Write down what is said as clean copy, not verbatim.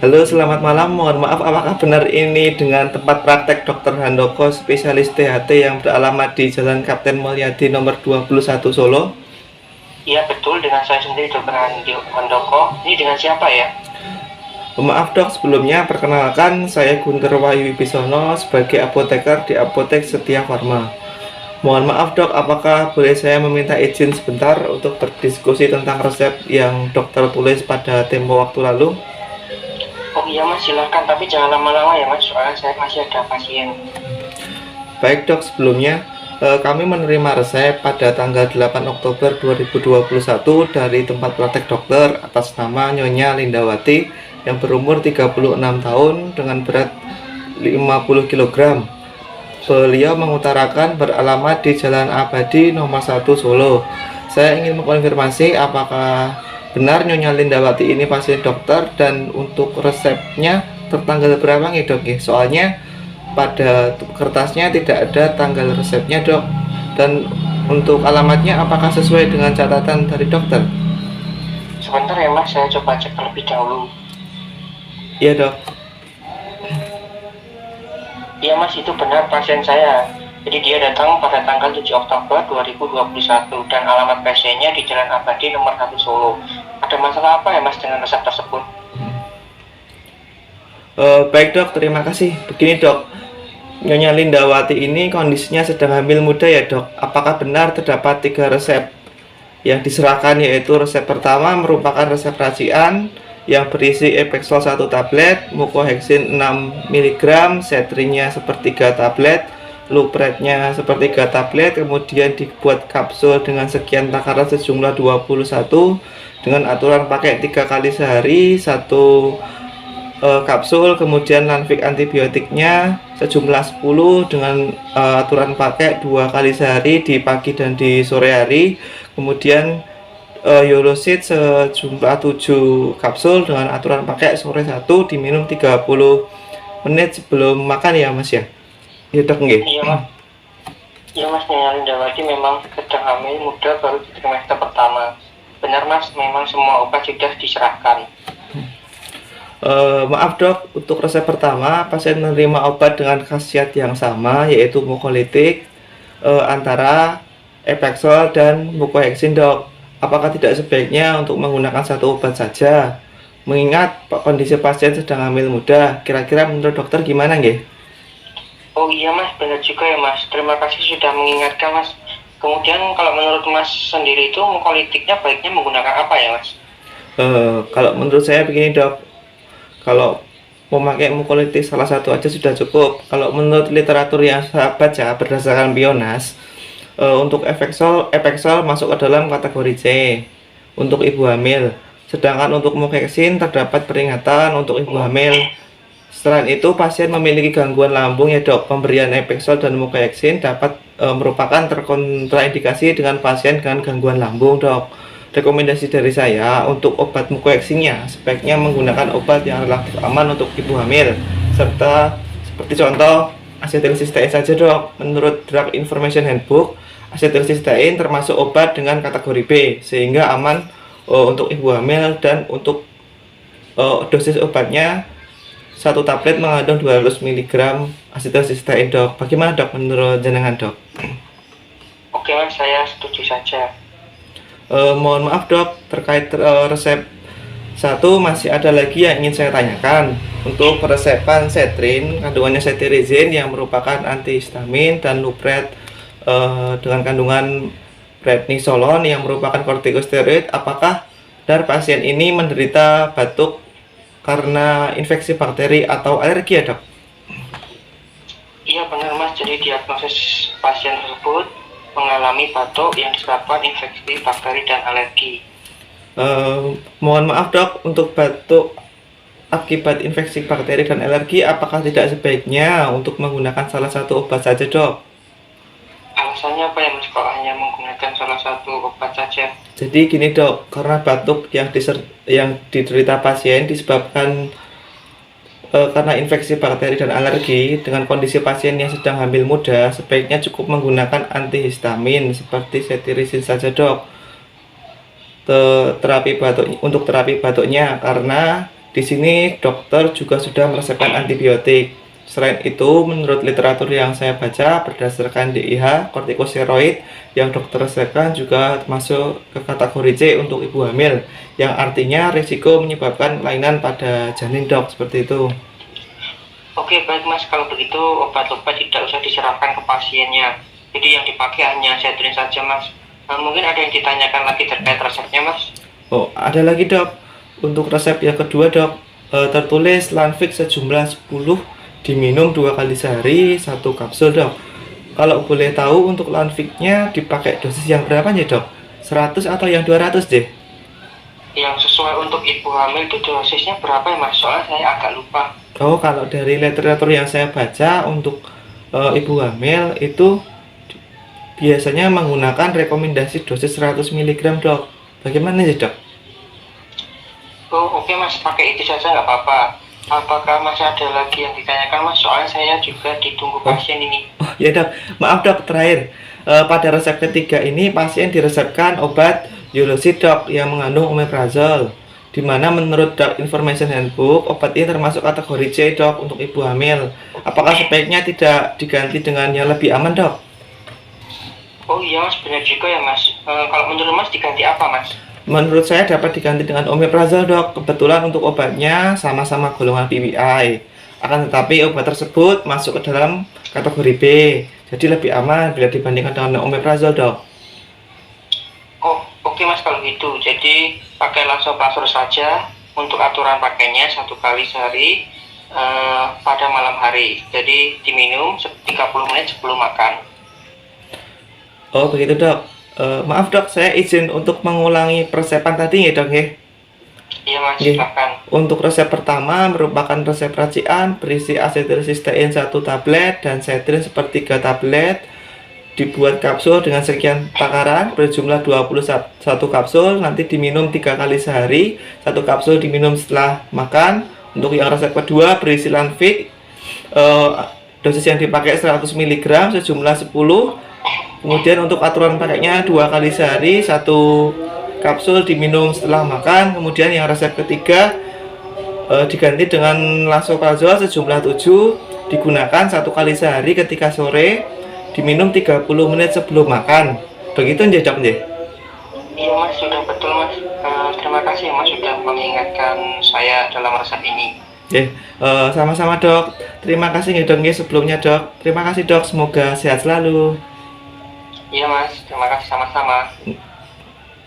Halo, selamat malam. Mohon maaf, apakah benar ini dengan tempat praktek Dr. Handoko, spesialis THT yang beralamat di Jalan Kapten Mulyadi nomor 21 Solo? Iya betul, dengan saya sendiri Dr. Handoko. Ini dengan siapa ya? Maaf dok, sebelumnya perkenalkan saya Guntur Wahyu Wibisono sebagai apoteker di Apotek Setia Farma. Mohon maaf dok, apakah boleh saya meminta izin sebentar untuk berdiskusi tentang resep yang dokter tulis pada tempo waktu lalu? Oh iya mas, silahkan, tapi jangan lama-lama ya mas, soalnya saya masih ada pasien. Baik dok, sebelumnya kami menerima resep pada tanggal 8 Oktober 2021 dari tempat praktek dokter atas nama Nyonya Lindawati yang berumur 36 tahun dengan berat 50 kg. Beliau mengutarakan beralamat di Jalan Abadi nomor 1 Solo. Saya ingin mengkonfirmasi apakah benar Nyonya Lindawati ini pasien dokter dan untuk resepnya tertanggal berapa nih dok? Soalnya pada kertasnya tidak ada tanggal resepnya dok, dan untuk alamatnya apakah sesuai dengan catatan dari dokter? Sebentar ya mas, saya coba cek terlebih dahulu. Iya dok. Iya mas, itu benar pasien saya. Jadi dia datang pada tanggal 7 Oktober 2021 dan alamat pasiennya di Jalan Abadi nomor 1 Solo. Ada masalah apa ya mas dengan resep tersebut? Baik dok, terima kasih. Begini dok, Nyonya Lindawati ini kondisinya sedang hamil muda ya dok. Apakah benar terdapat 3 resep yang diserahkan, yaitu resep pertama merupakan resep racian yang berisi Epexol 1 tablet, Mucohexin 6 mg, Setrinnya sepertiga tablet, Lupretnya sepertiga tablet, kemudian dibuat kapsul dengan sekian takaran sejumlah 21 dengan aturan pakai 3 kali sehari, 1 kapsul, kemudian lanfik antibiotiknya sejumlah 10 dengan aturan pakai 2 kali sehari di pagi dan di sore hari, kemudian Yolosid sejumlah 7 kapsul dengan aturan pakai sore 1 diminum 30 menit sebelum makan ya mas ya. Ya dok nggih. Iya mas. Iya mas, Nyonya Lindawati memang sedang hamil muda baru di trimester pertama. Benar mas, memang semua obat sudah diserahkan. Maaf dok, untuk resep pertama pasien menerima obat dengan khasiat yang sama, yaitu mukolitik antara Epexol dan Mucohexin dok. Apakah tidak sebaiknya untuk menggunakan satu obat saja? Mengingat kondisi pasien sedang hamil muda, kira-kira menurut dokter gimana nggih? Oh iya mas, benar juga ya mas. Terima kasih sudah mengingatkan mas. Kemudian kalau menurut mas sendiri itu mukolitiknya baiknya menggunakan apa ya mas? Kalau menurut saya begini dok, kalau memakai mukolitik salah satu aja sudah cukup. Kalau menurut literatur yang saya baca berdasarkan Bionas, untuk Epexol masuk ke dalam kategori C untuk ibu hamil. Sedangkan untuk Mucohexin terdapat peringatan untuk ibu hamil. Selain itu, pasien memiliki gangguan lambung ya dok. Pemberian Epexol dan Mucohexin dapat merupakan terkontraindikasi dengan pasien dengan gangguan lambung dok. Rekomendasi dari saya untuk obat Mucohexinnya sebaiknya menggunakan obat yang relatif aman untuk ibu hamil, serta seperti contoh asetilsistein saja dok. Menurut Drug Information Handbook, asetilsistein termasuk obat dengan kategori B sehingga aman untuk ibu hamil, dan untuk dosis obatnya 1 tablet mengandung 200 mg asetilsistein dok. Bagaimana dok menurut jenengan dok? Oke mas, saya setuju saja. Mohon maaf dok, terkait resep 1 masih ada lagi yang ingin saya tanyakan. Untuk peresepan Setrin, kandungannya cetirizine yang merupakan antihistamin, dan Lupret dengan kandungan prednisolon yang merupakan kortikosteroid, apakah benar pasien ini menderita batuk karena infeksi bakteri atau alergi ya dok? Iya benar mas, jadi diagnosis pasien tersebut mengalami batuk yang disebabkan infeksi bakteri dan alergi. Mohon maaf dok, untuk batuk akibat infeksi bakteri dan alergi, apakah tidak sebaiknya untuk menggunakan salah satu obat saja dok? Alasannya apa ya mas, kalau hanya menggunakan salah satu obat saja? Jadi gini dok, karena batuk yang diderita pasien disebabkan karena infeksi bakteri dan alergi, dengan kondisi pasien yang sedang hamil muda, sebaiknya cukup menggunakan antihistamin seperti cetirizine saja dok. Untuk terapi batuknya, karena Di sini dokter juga sudah meresepkan antibiotik. Selain itu, menurut literatur yang saya baca berdasarkan DIH, kortikosteroid yang dokter resepkan juga masuk ke kategori C untuk ibu hamil, yang artinya risiko menyebabkan kelainan pada janin, dok, seperti itu. Oke, baik Mas, kalau begitu obat-obat tidak usah diserahkan ke pasiennya. Jadi yang dipakai hanya Setrin saja Mas. Mungkin ada yang ditanyakan lagi terkait resepnya Mas. Oh, ada lagi, dok. Untuk resep yang kedua, dok, tertulis Lanfix sejumlah 10 diminum 2 kali sehari 1 kapsul, dok. Kalau boleh tahu untuk Lanfix-nya dipakai dosis yang berapa ya, dok? 100 atau yang 200 deh? Yang sesuai untuk ibu hamil itu dosisnya berapa ya Mas? Soalnya saya agak lupa. Oh, kalau dari literatur yang saya baca untuk ibu hamil itu biasanya menggunakan rekomendasi dosis 100 mg, dok. Bagaimana sih, dok? Oh, oke Mas, pakai itu saja nggak apa-apa. Apakah masih ada lagi yang ditanyakan Mas? Soalnya saya juga ditunggu pasien ini. Oh, ya, dok. Maaf, dok, terakhir. Pada resep ketiga ini pasien diresepkan obat Yulocid, dok, yang mengandung omeprazol. Di mana menurut Drug Information Handbook, obat ini termasuk kategori C, dok, untuk ibu hamil. Apakah sebaiknya tidak diganti dengan yang lebih aman, dok? Oh iya Mas, benar juga ya Mas. Kalau menurut Mas diganti apa Mas? Menurut saya dapat diganti dengan omeprazol, dok. Kebetulan untuk obatnya sama-sama golongan PPI. Akan tetapi obat tersebut masuk ke dalam kategori B. Jadi lebih aman bila dibandingkan dengan omeprazol, dok. Oh, oke Mas kalau gitu. Jadi pakai lansoprazol saja untuk aturan pakainya 1 kali sehari pada malam hari. Jadi diminum 30 menit sebelum makan. Oh, begitu, dok. Maaf, dok, saya izin untuk mengulangi persepan tadi ya, dok, ya. Iya Mas, Oke. silakan. Untuk resep pertama merupakan resep racian berisi asetilsistein 1 tablet dan setrin sepertiga tablet. Dibuat kapsul dengan sekian takaran berjumlah 21 kapsul, nanti diminum 3 kali sehari. 1 kapsul diminum setelah makan. Untuk yang resep kedua berisi Lanfix, dosis yang dipakai 100 mg sejumlah 10. Kemudian untuk aturan pakainya 2 kali sehari, 1 kapsul diminum setelah makan. Kemudian yang resep ketiga diganti dengan lansoprazol sejumlah 7, digunakan 1 kali sehari ketika sore, diminum 30 menit sebelum makan. Begitu ya, dok, ya? Iya Mas, sudah betul Mas. Terima kasih Mas sudah mengingatkan saya dalam resep ini. Sama-sama, dok. Terima kasih ya, dok, ya, sebelumnya, dok. Terima kasih, dok. Semoga sehat selalu. Iya Mas, terima kasih sama-sama.